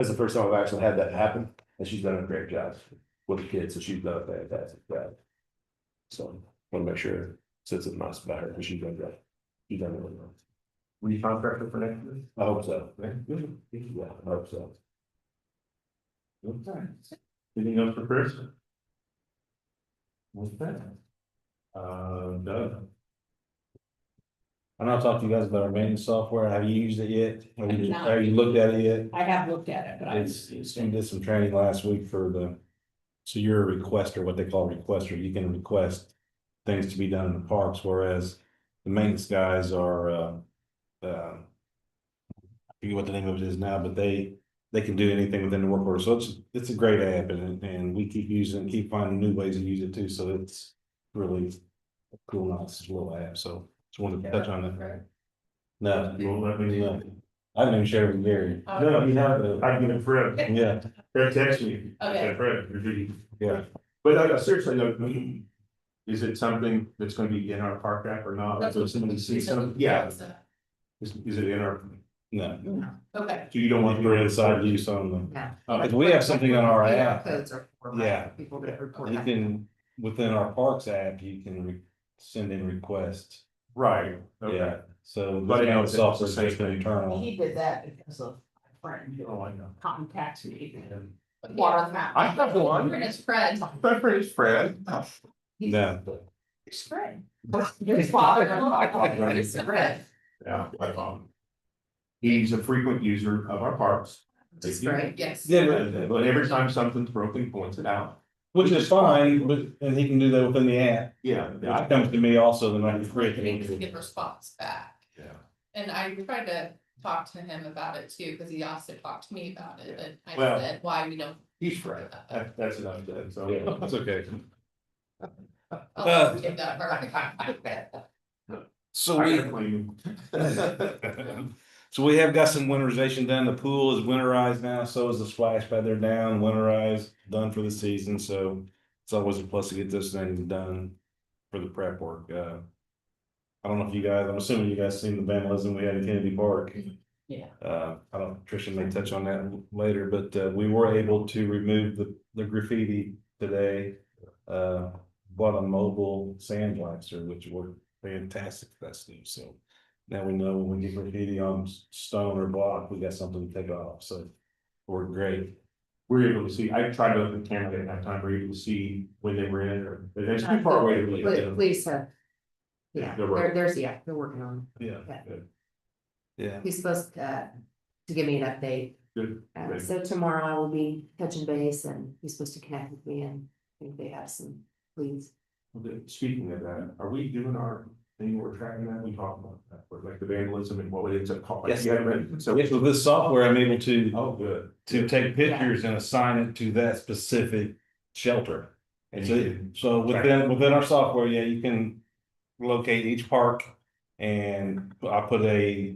That's the first time I've actually had that happen, and she's done a great job with the kids, so she's done a fantastic job. So, want to make sure it sits in nice about her, because she's done great. She's done really well. Will you contract her for next year? I hope so. Yeah, I hope so. Okay. Anything else for Chris? What's that? Doug. I know I talked to you guys about our maintenance software. Have you used it yet? I have not. Have you looked at it yet? I have looked at it, but I. It's, we did some training last week for the, so you're a requester, what they call a requester. You can request things to be done in the parks, whereas the maintenance guys are, I forget what the name of it is now, but they can do anything within the work order. So it's a great app, and we keep using, keep finding new ways to use it too. So it's really a cool, nice little app. So just wanted to touch on that. No, You won't let me know. I haven't even shared with Gary. No, you have, I give it Fred. Yeah, Fred text me. I Okay. said, Fred, you're reading. yeah. But seriously, though, is it something that's gonna be in our park app or not? That's So what- somebody see some, yeah, is it in our, No, Okay, so you don't want for to inside use on them. Yeah. If we have something on our QR app, Codes are for Yeah. people that report. you back. can, within our parks app, you can send in requests. Right, okay. Yeah, so. But I know it's the software same just thing. internal. he did that because of a friend who Oh, I know. contacted me. And Water fountain. I have one. And it's Fred. My friend is Fred. No, It's Fred. His father. It's Fred. Yeah, my phone. He's a frequent user of our parks. It's great. Yes. yeah, But every time something's broken, he points it out. which is fine, but, and he can do that within the app. Yeah. It comes to me also, then I can create. He needs to get response back. Yeah. And I tried to talk to him about it too, because he also talked to me about it, and I Well- said, why we don't. He's Fred. That's enough said, so. Yeah, that's okay. I'll give that part. So I we, gotta blame him. so we have got some winterization done. The pool is winterized now, so is the splash pad. They're down, winterized, done for the season, so it's always a plus to get those things done for the prep work. I don't know if you guys, I'm assuming you guys seen the vandalism we had in Kennedy Park. Yeah. I don't, Tricia may touch on that later, but we were able to remove the graffiti today. Bought a mobile sandblaster, which worked fantastic for that stuff. So now we know when we get graffiti on stone or block, we got something to take off. So we're great. We're able to see, I tried to open the camera at that time, we're able to see when they were in, or, but it's too far away to really. Police have. Yeah, They're working. they're working on Yeah. it. Yeah. He's supposed to give me an update. Good. Good. So tomorrow I will be touching base and he's supposed to connect with me and I think they have some leads. Okay, speaking of that, are we doing our thing, we're tracking that, we talked about that, for like the vandalism and what it ends up costing? Yes. Yeah, right. So, So with this software, I'm able to oh, good. take pictures and assign it to that specific shelter. And So, you can- so within our software, yeah, you can locate each park, and I put a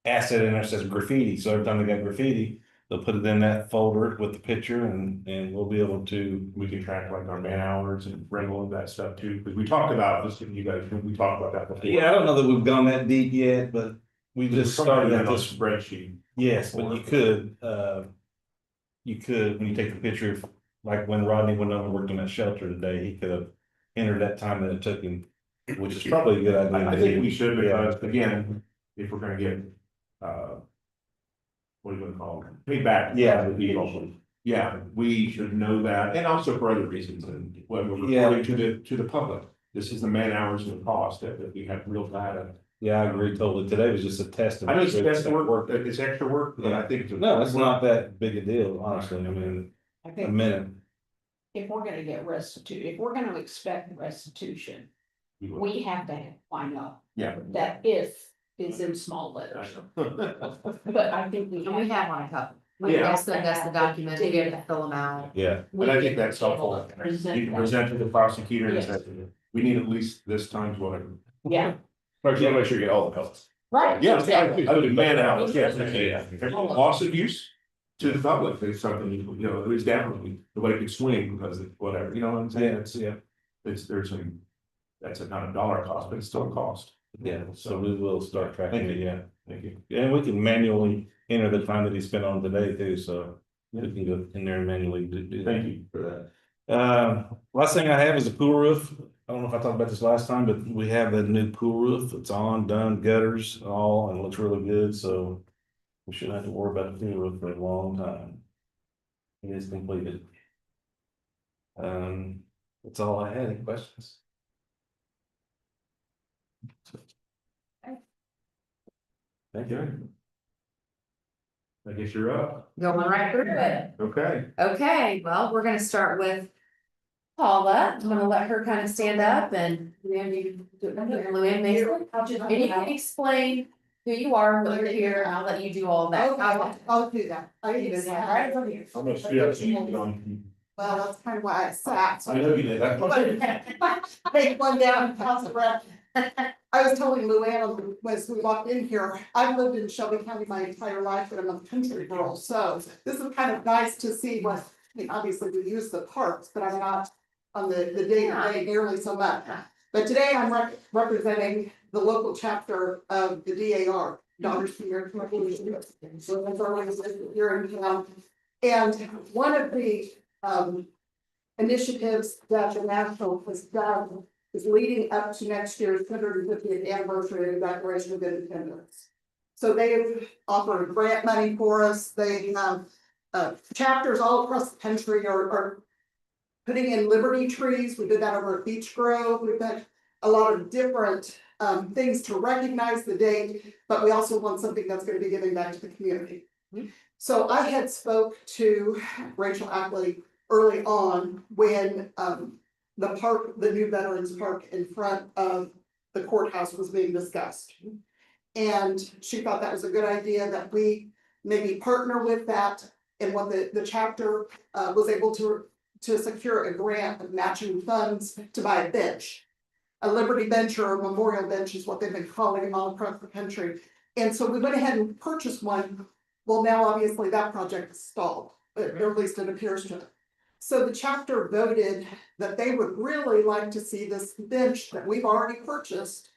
asset in there that says graffiti. So every time they got graffiti, they'll put it in that folder with the picture, and we'll be able to. we can track like our man hours and rental and that stuff too, because we talked about this, you guys, we talked about that before. Yeah, I don't know that we've gone that deep yet, but we just started at on this. spreadsheet. Yes, but you could, when you take the picture, like when Rodney went over and worked on that shelter today, he could have entered that time that it took him, which is probably a good idea. I think we should, Yeah. because again, if we're gonna get, what are you gonna call it, payback? Yeah. Yeah, we should know that, and also for other reasons, and when we're Yeah. reporting to the public, this is the man hours and the cost, that we have real data. Yeah, I agree totally. Today was just a test. I know it's extra work, it's extra work, but I think. No, it's not that big a deal, honestly. I mean, I a think minute. if we're gonna get if we're gonna expect restitution, we have to find out Yeah. that if is in small letters. But I think we And we have on a couple. We Yeah. have send us the document, we have to fill them out. Yeah, And I think that's helpful. You can present to the prosecutor and Yes. say, we need at least this times whatever. Yeah, But you gotta make sure you get all the help. right. Yeah, exactly. other than man hours, yes, Yeah. loss of use to the public, it's something, you know, it's definitely, nobody can swing because of whatever, you know what I'm saying? It's, yeah, there's some, that's not a dollar cost, but it's still a cost. yeah. So we will start tracking it, yeah. Thank you. And we can manually enter the time that he spent on today too, so we can go in there and manually do that. Thank you for that. Last thing I have is a pool roof. I don't know if I talked about this last time, but we have a new pool roof. It's on, done, gutters, all, and looks really good, so we shouldn't have to worry about the pool roof for a long time. It is completed. That's all I had. Any questions? Thank you. I guess you're up. Going right through it. Okay. Okay, well, we're gonna start with Paula. I'm gonna let her kind of stand up and Luann Mason. And you can explain who you are, what you're here, and I'll let you do all that. I'll do that. I can do that right over here. I'm gonna see if you can. Well, that's kind of why I sat. I know you did. Take one down and pass it around. I was telling Luann as we walked in here, I've lived in Shelby County my entire life, but I'm a country girl, so this is kind of nice to see what, I mean, obviously we use the parks, but I'm not on the day-to-day nearly so much. But today I'm representing the local chapter of the DAR, Daughters for American Revolution. So that's our organization here in town. And one of the initiatives that the national has done is leading up to next year's 150th anniversary of the Declaration of Independence. So they've offered grant money for us. They have chapters all across the country are putting in liberty trees. We did that over at Beach Grove. We've got a lot of different things to recognize the date, but we also want something that's going to be giving back to the community. So I had spoke to Rachel Ackley early on when the park, the new Veterans Park in front of the courthouse was being discussed. And she thought that was a good idea that we maybe partner with that. And what the chapter was able to secure a grant of matching funds to buy a bench. A Liberty bench or a memorial bench is what they've been calling them all across the country. And so we went ahead and purchased one. Well, now obviously that project is stalled, or at least it appears to. So the chapter voted that they would really like to see this bench that we've already purchased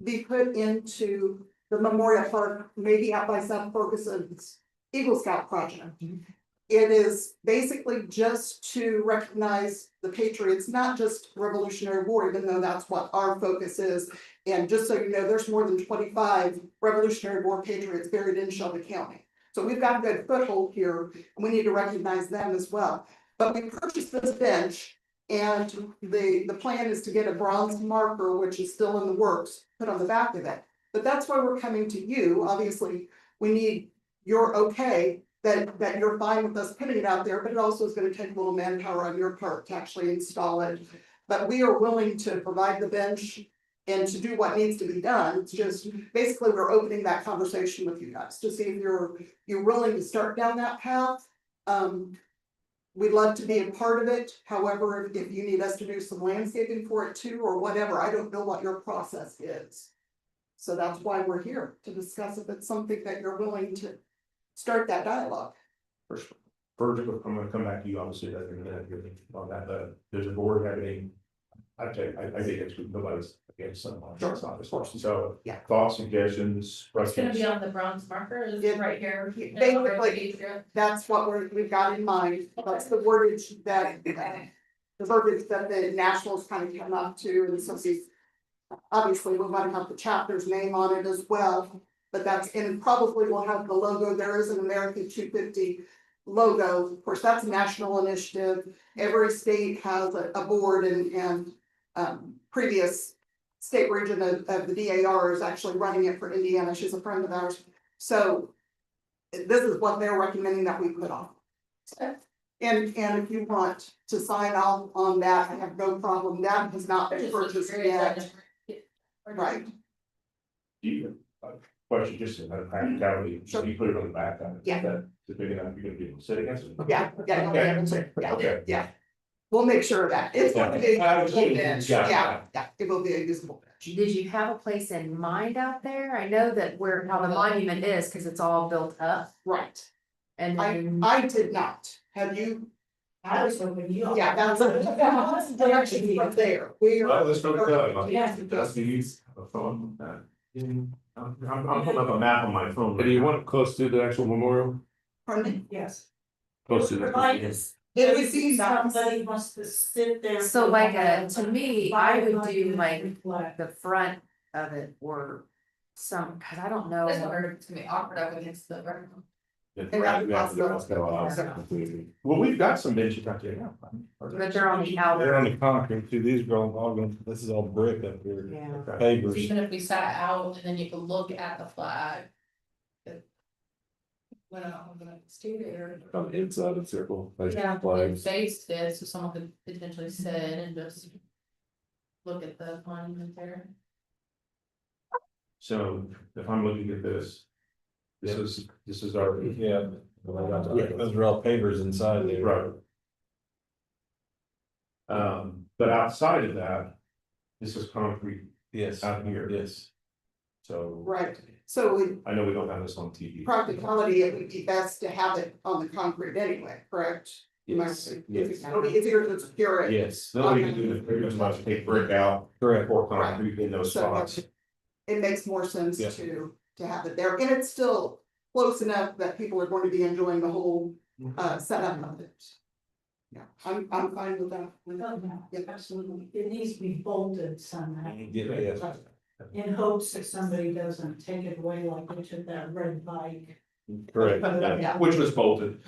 be put into the memorial park, maybe out by South Ferguson's Eagle Scout project. It is basically just to recognize the patriots, not just Revolutionary War, even though that's what our focus is. And just so you know, there's more than 25 Revolutionary War patriots buried in Shelby County. So we've got a good foothold here, and we need to recognize them as well. But we purchased this bench, and the plan is to get a bronze marker, which is still in the works, put on the back of it. But that's why we're coming to you. Obviously, we need your okay that you're fine with us putting it out there, but it also is going to take a little manpower on your part to actually install it. But we are willing to provide the bench and to do what needs to be done. It's just basically we're opening that conversation with you guys to see if you're willing to start down that path. We'd love to be a part of it. However, if you need us to do some landscaping for it too, or whatever, I don't know what your process is. So that's why we're here, to discuss if it's something that you're willing to start that dialogue. First, I'm gonna come back to you, obviously, that you're gonna have your on that, but does the board have any? I think it's nobody's against someone. Sure. It's not this person. So Yeah. thoughts, suggestions. It's gonna be on the bronze marker, is it right here? Basically, that's what we've got in mind. That's the wordage that the verbiage that the nationals kind of come up to, and so obviously we want to have the chapter's name on it as well. But that's, and probably we'll have the logo. There is an American 250 logo. Of course, that's a national initiative. Every state has a board, and previous state region of the DAR is actually running it for Indiana. She's a friend of ours. So this is what they're recommending that we put on. And if you want to sign off on that, I have no problem. That has not been purchased yet. Right. Do you, question, just out of practicality, so Sure. you put it on the back of it? Yeah. That the big enough, you're gonna be able to sit against it? Yeah. Okay. Yeah. We'll make sure of that. It's going to be. Yeah. Yeah, it will be a usable bench. Did you have a place in mind out there? I know that where, how the monument is, cause it's all built up, Right. and then. I did not. Have you? I was hoping you. Yeah, that's a direction from there. We Well, are. let's go with that. Yes. That's the use of phone. I'm pulling up a map on my phone. And do you want it close to the actual memorial? Pardon me? Yes. Close to the. It would be Somebody wants to sit there. So like to me, I would do like the front of it or some, cause I don't know. This one, it's gonna be awkward up against the ground. Well, we've got some benches out there now. But they're on the They're outer. on the concrete too, these are all going, this is all brick up here, Yeah. pavers. Even if we sat out and then you could look at the flag. When I'm gonna stay there. On the inside of the circle. Like Yeah, flags. faced it, so someone could potentially sit and just. Look at the monument there. So if I'm looking at this. This is our. Yeah, those are all pavers inside there. Right. But outside of that, this is concrete Yes, out here, yes. so right, so in I know we don't have this on TV. practicality, it would be best to have it on the concrete anyway, correct? Yes, yes, It's easier to secure it. yes, the only thing to do is pretty much take brick out, Correct. pour concrete in those So spots. it makes more sense Yeah. to have it there, and it's still close enough that people are going to be enjoying the whole setup of it. Yeah, I'm fine with that. Yeah. Absolutely, it needs to be bolted somehow, Yes. in hopes that somebody doesn't take it away like they took that red bike. Correct. Yeah. Which was bolted.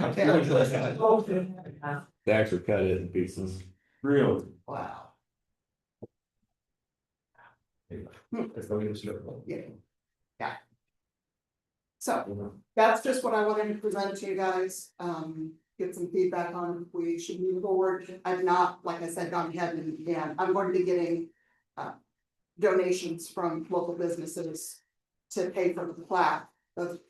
Bolted. They actually cut it in pieces. Really? Wow. That's the way it's looked. Yeah. Yeah. So that's just what I wanted to present to you guys, get some feedback on if we should move forward. I've not, like I said, gone ahead and began. I'm going to be getting donations from local businesses to pay for the plaque. But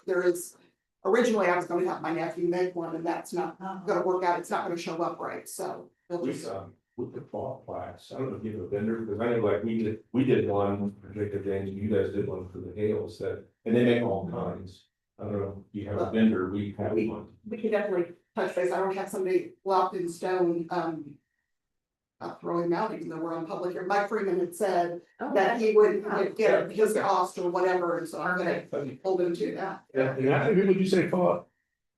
there is, originally I was gonna have my nephew make one, and that's not gonna work out. It's not gonna show up right, so. we'll just- We could fall plaques, I don't know if you have a vendor, because I know like we did one, particular James, you guys did one for the Hales that, and they make all kinds. I don't know, if you have a vendor, we have one. We can definitely touch base. I don't have somebody locked in stone, throwing out, even though we're on public here. Mike Freeman had said that he would get his cost or whatever, and so I'm gonna hold him to that. Yeah, and how many people would you say fought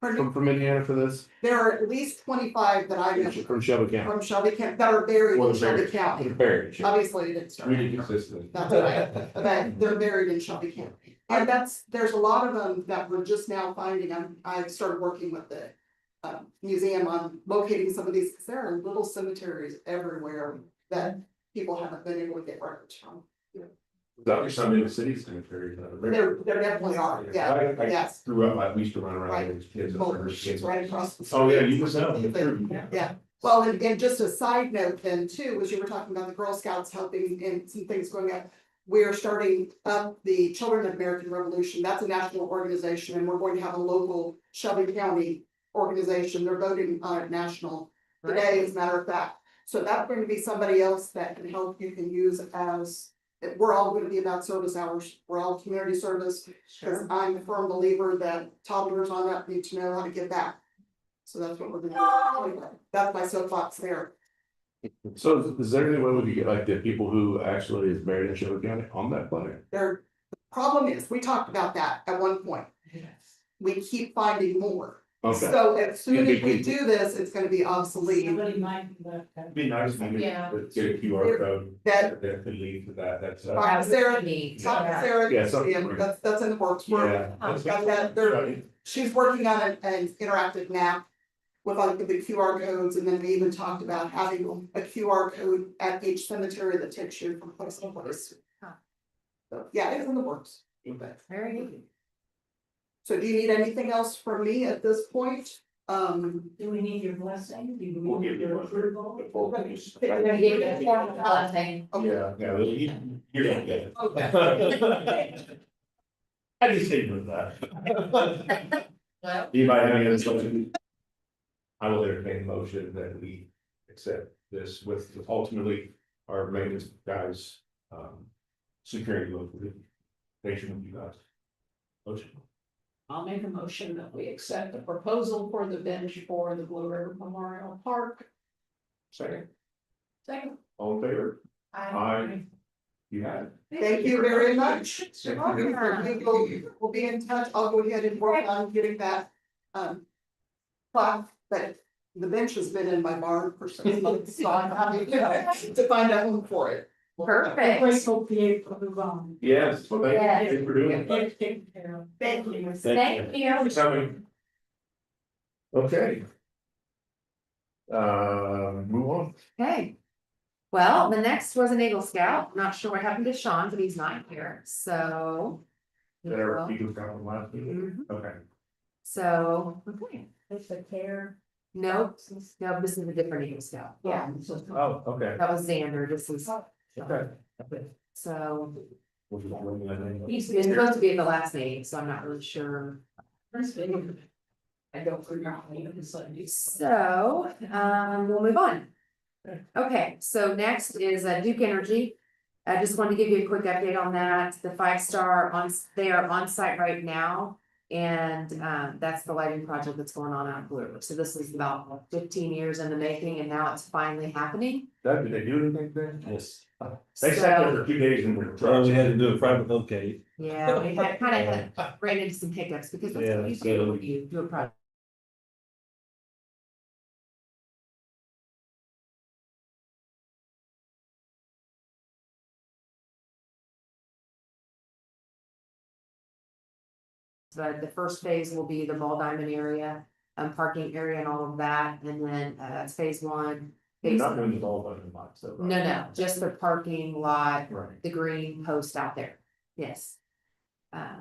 from Indiana for this? There are at least 25 that I know From Shelby County. from Shelby County that are buried Well, in Shelby buried. County. Buried. Obviously, it didn't start. We did consistently. That's right, but they're buried in Shelby County. And there's a lot of them that we're just now finding. I started working with the museum on locating some of these, because there are little cemeteries everywhere that people haven't been able to get records from. There's some in the city cemeteries. There definitely are, yeah, I yes. grew up, I used to run around Right. with these kids. It's right across the street. Oh, yeah, you must know. Yeah, well, and just a side note then too, as you were talking about the Girl Scouts helping and some things going on. We're starting up the Children of American Revolution. That's a national organization, and we're going to have a local Shelby County organization. They're voting on it national today, as a matter of fact. So that's going to be somebody else that can help, you can use as, we're all going to be about service hours. We're all community service. Because I'm a firm believer that toddlers on up need to know how to give back. So that's what we're gonna do. That's my soapbox there. So is there any way we could get like the people who actually is buried in Shelby County on that flag? The problem is, we talked about that at one point. We keep finding more. Okay, So as soon as we do this, it's gonna be obsolete. Somebody might, It'd be nice if we Yeah. could get a QR code That, that could lead to that, that's. Talk to Sarah, talk to Yeah, Sarah, something. that's in the works. We're- got that, she's working on an interactive map with like the QR codes, and then we even talked about having a QR code at each cemetery that takes you from place to place. So, yeah, it's in the works. Very neat. So do you need anything else from me at this point? do we need your blessing? Do we We'll need give you your one. approval? We're gonna give you a formal blessing. Yeah, you're gonna get it. Okay. I just think with that. Well, Anybody have any other questions? I will entertain a motion that we accept this with ultimately our maintenance guys, securing the location of you guys. Motion. I'll make a motion that we accept the proposal for the bench for the Blue River Memorial Park. Second, second. all in favor? Aye. You have it. Thank you very much. You're welcome. We'll be in touch. I'll go ahead and work on getting that, plaque, but the bench has been in my barn for 6 months, so I'm having to find a home for it. Perfect. Grateful to be able to move on. Yes, well, thank Yes. you for doing it. It's taken care of. Thank you. Thank you. For coming. Okay. Move on. Okay. Well, the next was an Eagle Scout. Not sure what happened to Sean, but he's not here, so. Did I repeat the problem last meeting? Mhm. Okay. So, okay, It's a care. no, no, this is a different Eagle Scout. Yeah. Oh, okay. That was Xander, this is, Okay. so, Was it when I think- he's supposed to be at the last meeting, so I'm not really sure. I don't remember. So, we'll move on. Okay, so next is Duke Energy. I just wanted to give you a quick update on that. The 5-star they are on site right now. And that's the lighting project that's going on out of Blue. So this is about 15 years in the making and now it's finally happening. Doug, did they do anything then? Yes. They sat there for 2 days and were. Well, we had to do a private locate. Yeah, we had kind of ran into some hiccups because that's what you do when you do a project. The first phase will be the ball diamond area, parking area and all of that, and then that's phase 1. You're Phase- not doing the ball button box though, right? No, just the parking lot, Right. the green post out there, yes.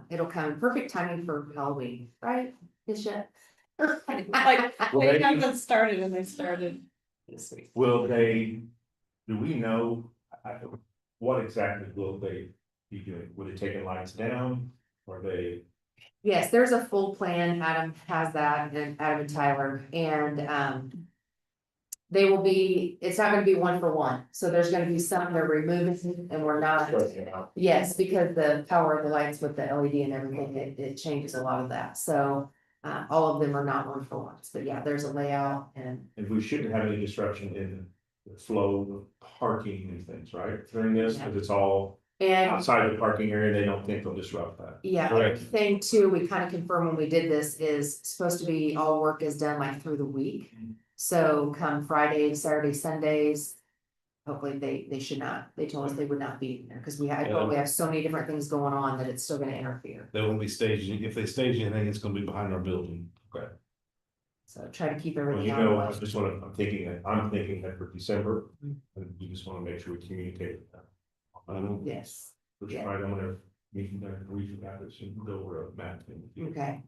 It'll come in perfect timing for Halloween, right? Is it? Like, Well, they they- haven't started and they started this week. Will they, do we know, what exactly will they be doing? Will they taking lights down? Or they, Yes, there's a full plan, Adam has that, and Adam and Tyler, and they will be, it's not gonna be 1-for-1, so there's gonna be some they're removing, and we're not. Yes, because the power of the lights with the LED and everything, it changes a lot of that, so, all of them are not 1-for-1s, but yeah, there's a layout and. and we shouldn't have any disruption in the flow of parking and things, right? During this, because it's all And outside the parking area, they don't think they'll disrupt that. yeah, Correct. everything too, we kind of confirmed when we did this is supposed to be, all work is done like through the week. So come Friday, Saturday, Sundays. Hopefully they should not, they told us they would not be there, because we have so many different things going on that it's still gonna interfere. They won't be staging, if they stage anything, it's gonna be behind our building. Okay. So try to keep Well, everything you out. know, of I the- just want to, I'm thinking that for December, and you just want to make sure we communicate with them. Yes, Which yeah. Friday, I'm gonna meet their region guys and go over a map. and- Okay.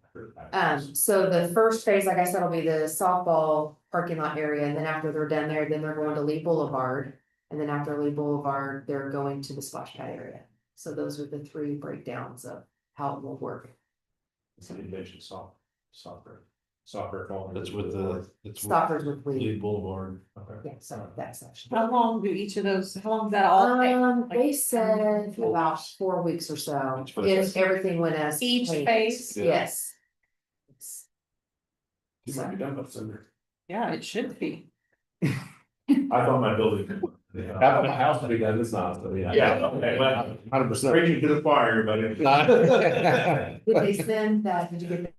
So the first phase, like I said, will be the softball parking lot area, and then after they're done there, then they're going to Lee Boulevard. And then after Lee Boulevard, they're going to the splash pad area. So those are the 3 breakdowns of how it will work. So you mentioned soccer. That's with the, it's with Stoppers with Lee. Lee Boulevard. Okay. Yeah, so that's actually. How long do each of those, how long does that all take? They said about 4 weeks or so, if everything went as. Each planned. phase? Yes. You might be done by Sunday. Yeah, it should be. I thought my building. Half my house will be done this month, so yeah. Yeah, okay, well, 100%. preaching to the choir, but. Did they send that, did you get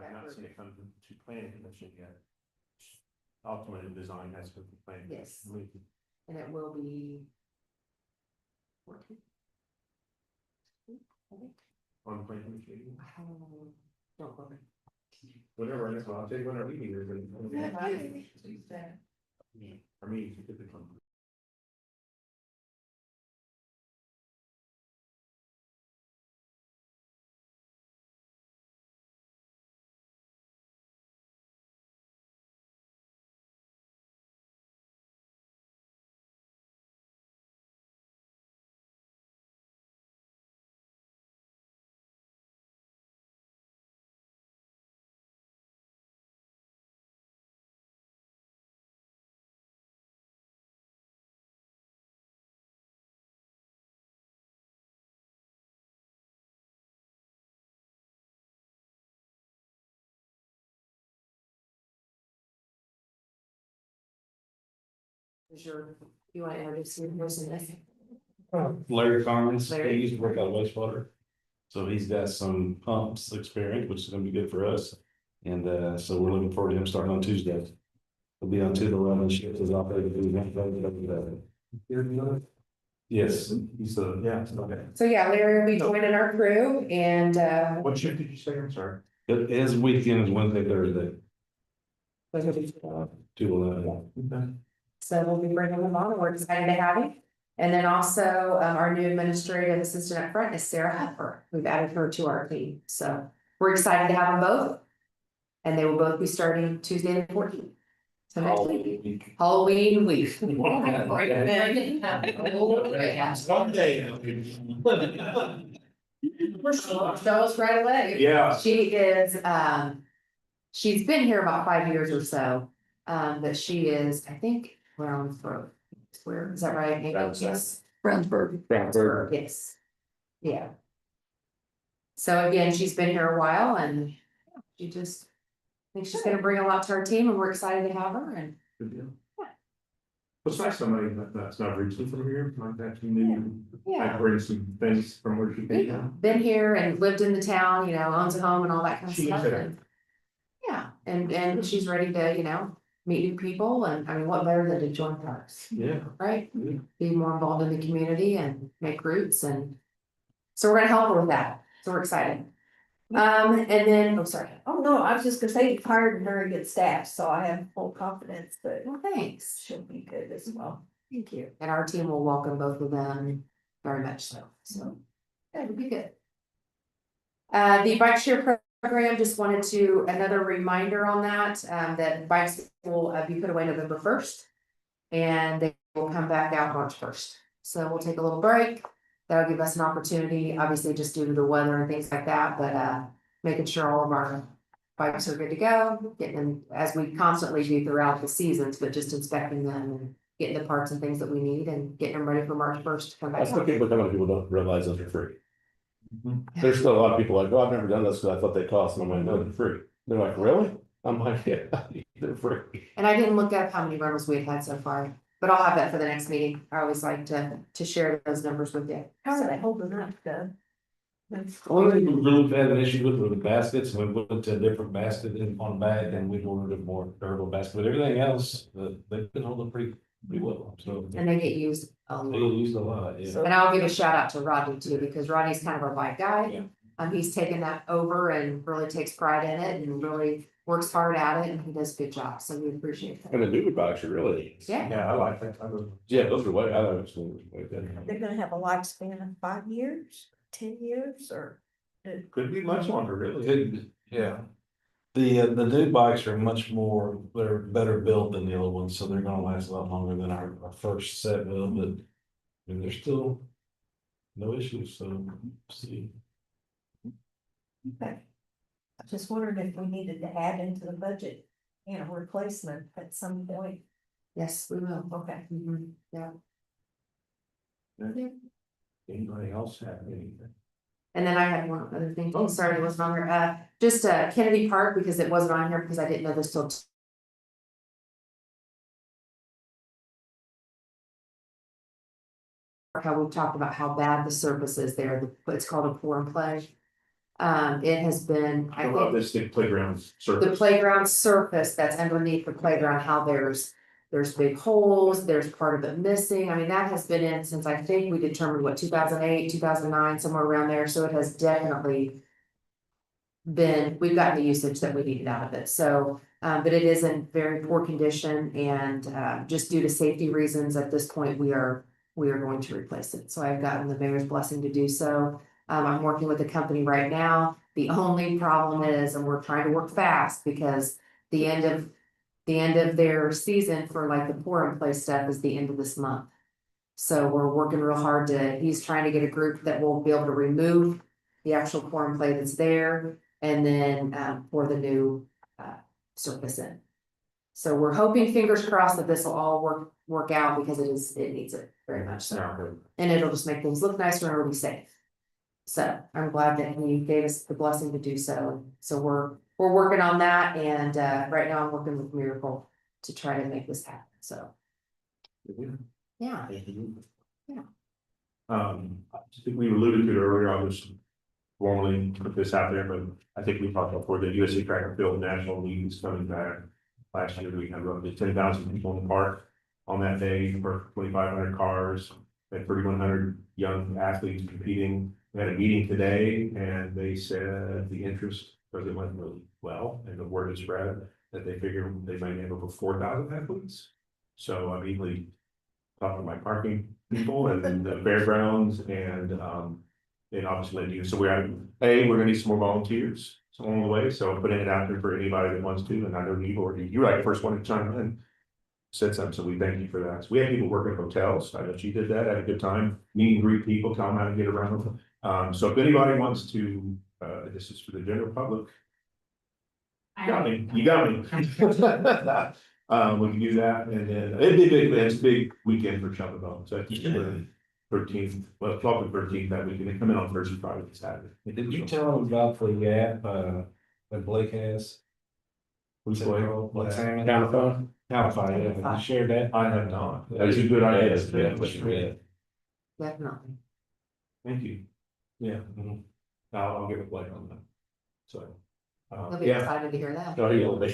I've not seen it come to planning commission yet. Ultimately, design has to be planned. Yes. And it will be. Working. On planning commission, Don't go there. whatever, it is, I'll tell you when our meeting is. Our meeting is typically. You want to introduce your person this? Larry Collins, he Larry. used to work out of wastewater. So he's got some pumps experience, which is gonna be good for us. And so we're looking forward to him starting on Tuesday. He'll be on 2 to 11 shift as operator. Yes, he's yeah, okay. So yeah, Larry will be joining our crew and What shift did you say? I'm sorry. His weekend is Wednesday, Thursday, 2 to 11. Okay. so we'll be bringing him on. We're excited to have him. And then also our new administrative assistant up front is Sarah Hepper. We've added her to our team. So we're excited to have them both. And they will both be starting Tuesday the 14th. So next week. Halloween week. Show us right away. Yeah. She is, she's been here about 5 years or so. But she is, I think, Brownsburg. Where, is that right? Yes. Brownsburg, yes. Yeah. So again, she's been here a while and she just, I think she's gonna bring a lot to our team and we're excited to have her and. Good deal. It's nice somebody that's not recently from here, like that, you knew, Yeah. I bring some things from where she came Yeah, from. been here and lived in the town, owns a home and all that kind of She stuff. is there. And yeah, and she's ready to, meet new people and I mean, what better than to join parks, Yeah. right? Yeah. Be more involved in the community and make roots and. So we're gonna help her with that. So we're excited. And then, sorry. Oh, no, I was just gonna say, you've hired very good staff, so I have full confidence that Well, thanks. she'll be good as well. Thank you. And our team will welcome both of them very much so. So that would be good. The bike share program, just wanted to, another reminder on that, that bikes will be put away November 1st. And they will come back out March 1st. So we'll take a little break. That'll give us an opportunity, obviously just due to the weather and things like that, but making sure all of our bikes are good to go, getting them as we constantly do throughout the seasons, but just inspecting them and getting the parts and things that we need and getting them ready for March 1st to come back That's what out. people don't realize those are free. There's still a lot of people like, oh, I've never done this because I thought they cost, and I'm like, no, they're free. They're like, really? I'm like, yeah, they're free. And I didn't look up how many rentals we've had so far, but I'll have that for the next meeting. I always like to share those numbers with you. How are they holding up, Doug? Only thing we really had an issue with were the baskets, and we put a different basket in on bag, and we ordered a more durable basket, but everything else, they've been holding pretty well, so. And they get used a They lot. used a lot, yeah. And I'll give a shout out to Rodney too, because Rodney's kind of our bike guy. Yeah. He's taken that over and really takes pride in it and really works hard at it and he does a good job. So we appreciate that. And the new bikes are really. Yeah. Yeah, I like that. Yeah, those are way, I don't know, way better. They're gonna have a lifespan of 5 years, 10 years, or? Could be much longer, really. Good, yeah. The new bikes are much more, they're better built than the old ones, so they're gonna last a lot longer than our first set will, but. I mean, there's still no issues, so see. Okay. I just wondered if we needed to add into the budget, replacement at some point. Yes, we will. Okay. Mhm, yeah. Anybody else have anything? And then I had one other thing. Oh, sorry, it wasn't on here. Just Kennedy Park, because it wasn't on here because I didn't know this till. How we talked about how bad the surface is there. It's called a pour and play. It has been, I I love think, this big playground the surface. playground surface that's underneath the playground, how there's big holes, there's part of it missing. I mean, that has been in since I think we determined what, 2008, 2009, somewhere around there. So it has definitely we've gotten the usage that we needed out of it. So, but it is in very poor condition and, just due to safety reasons, at this point, we are going to replace it. So I've gotten the mayor's blessing to do so. I'm working with the company right now. The only problem is, and we're trying to work fast because the end of their season for like the pour and play stuff is the end of this month. So we're working real hard he's trying to get a group that will be able to remove the actual pour and play that's there and then, pour the new, surface in. So we're hoping, fingers crossed, that this will all work out because it needs it very much so. And it'll just make things look nicer and it'll be safe. So I'm glad that he gave us the blessing to do so. So we're working on that and right now I'm working with Miracle to try to make this happen. So, yeah. I think we alluded to it earlier, I'll just formally put this out there, but I think we talked before, the USA Track and Field National League is coming back. Last year, we had roughly 10,000 people in the park on that day for 2,500 cars and 3,100 young athletes competing. We had a meeting today and they said the interest, because it went really well and the word is spread, that they figure they might have over 4,000 athletes. So I immediately talked to my parking people and then the fairgrounds and obviously let you, so we're gonna need some more volunteers along the way, so I'm putting it out there for anybody that wants to, and I know you already, you're like the first one to chime in. Said something, so we thank you for that. So we had people working at hotels, I know you did that, had a good time, meet and greet people, tell them how to get around them. So if anybody wants to, this is for the general public. You got me. We can do that, and then it'd be a big, it's a big weekend for Shelby, so. 13th, well, 12th and 13th that weekend, they come in on Thursday, Friday, and Saturday. Did you tell them about the app, that Blake has? Who's What's it going? called? Blake's Salmon? Counterphone? Calify, yeah, have you shared that? I have not. That is a good idea. Yeah. Definitely. Thank you. Yeah. I'll get a play on that. So. I'll be Yeah. excited to hear that. Oh, he'll be,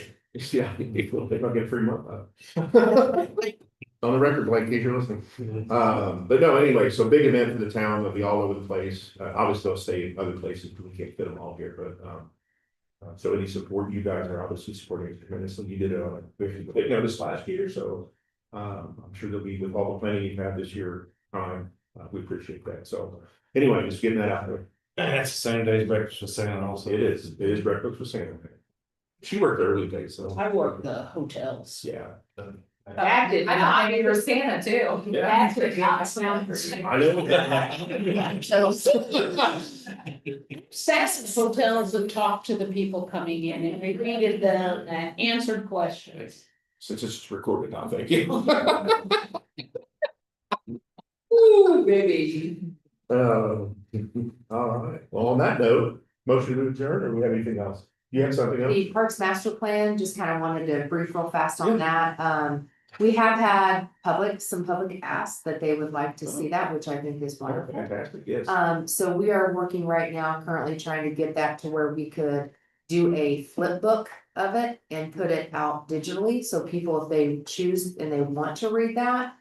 yeah, I'll get a free month. On the record, Blake, if you're listening. But no, anyway, so big event for the town, they'll be all over the place. Obviously they'll stay in other places, because we can't fit them all here, but so any support, you guys are obviously supporting it tremendously. You did it on this last year, so I'm sure they'll be with all the planning you've had this year. We appreciate that. So anyway, just getting that out there. That's the same day's breakfast with Santa also. It is breakfast for Santa. She worked early days, so I work the hotels. yeah. That did I not. thought maybe you were Santa too. That did not sound pretty. I know. Sassus hotels would talk to the people coming in and we greeted them and answered questions. Since it's recorded now, thank you. Ooh, baby. All right, well, on that note, motion to adjourn, or we have anything else? You have something else? The Parks Master Plan, just kind of wanted to brief real fast on that. We have had some public asks that they would like to see that, which I think is wonderful. Fantastic, yes. So we are working right now, currently trying to get that to where we could do a flip book of it and put it out digitally, so people, if they choose and they want to read that,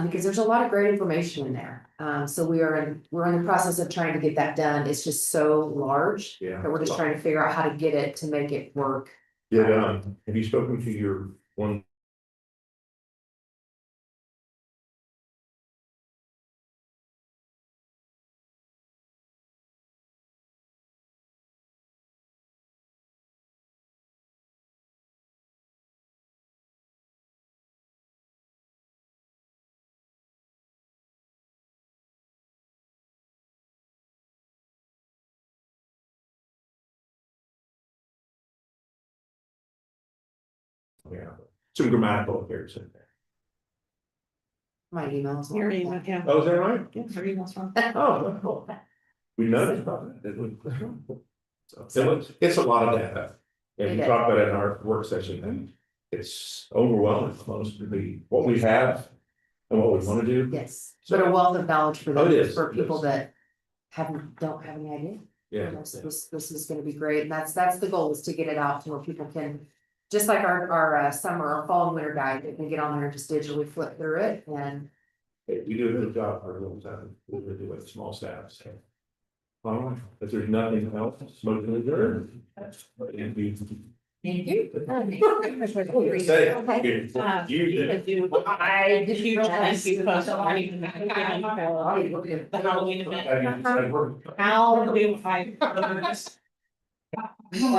because there's a lot of great information in there. So we're in the process of trying to get that done. It's just so large Yeah. that we're just trying to figure out how to get it to make it work. Have you spoken to your one? Yeah, some grammatical errors in there. My emails. Your email, yeah. Oh, is that right? Yeah, your email's wrong. Oh, cool. We noticed about that, didn't we? So it's a lot of data. And we talked about it in our work session, and it's overwhelming, almost to be what we have and what we want to do. Yes, but a wealth of knowledge for Oh, it them, is, for it people is. that don't have any idea. Yeah. So this is gonna be great, and that's the goal, is to get it out to where people can, just like our summer or fall and winter guide, they can get on there and just digitally flip through it, and We do a good job for a little time, we really do with small staff, so. All right, if there's nothing else, motion adjourned. And we- thank you. Say, You you did. I did you thank you for the Halloween event. How do I?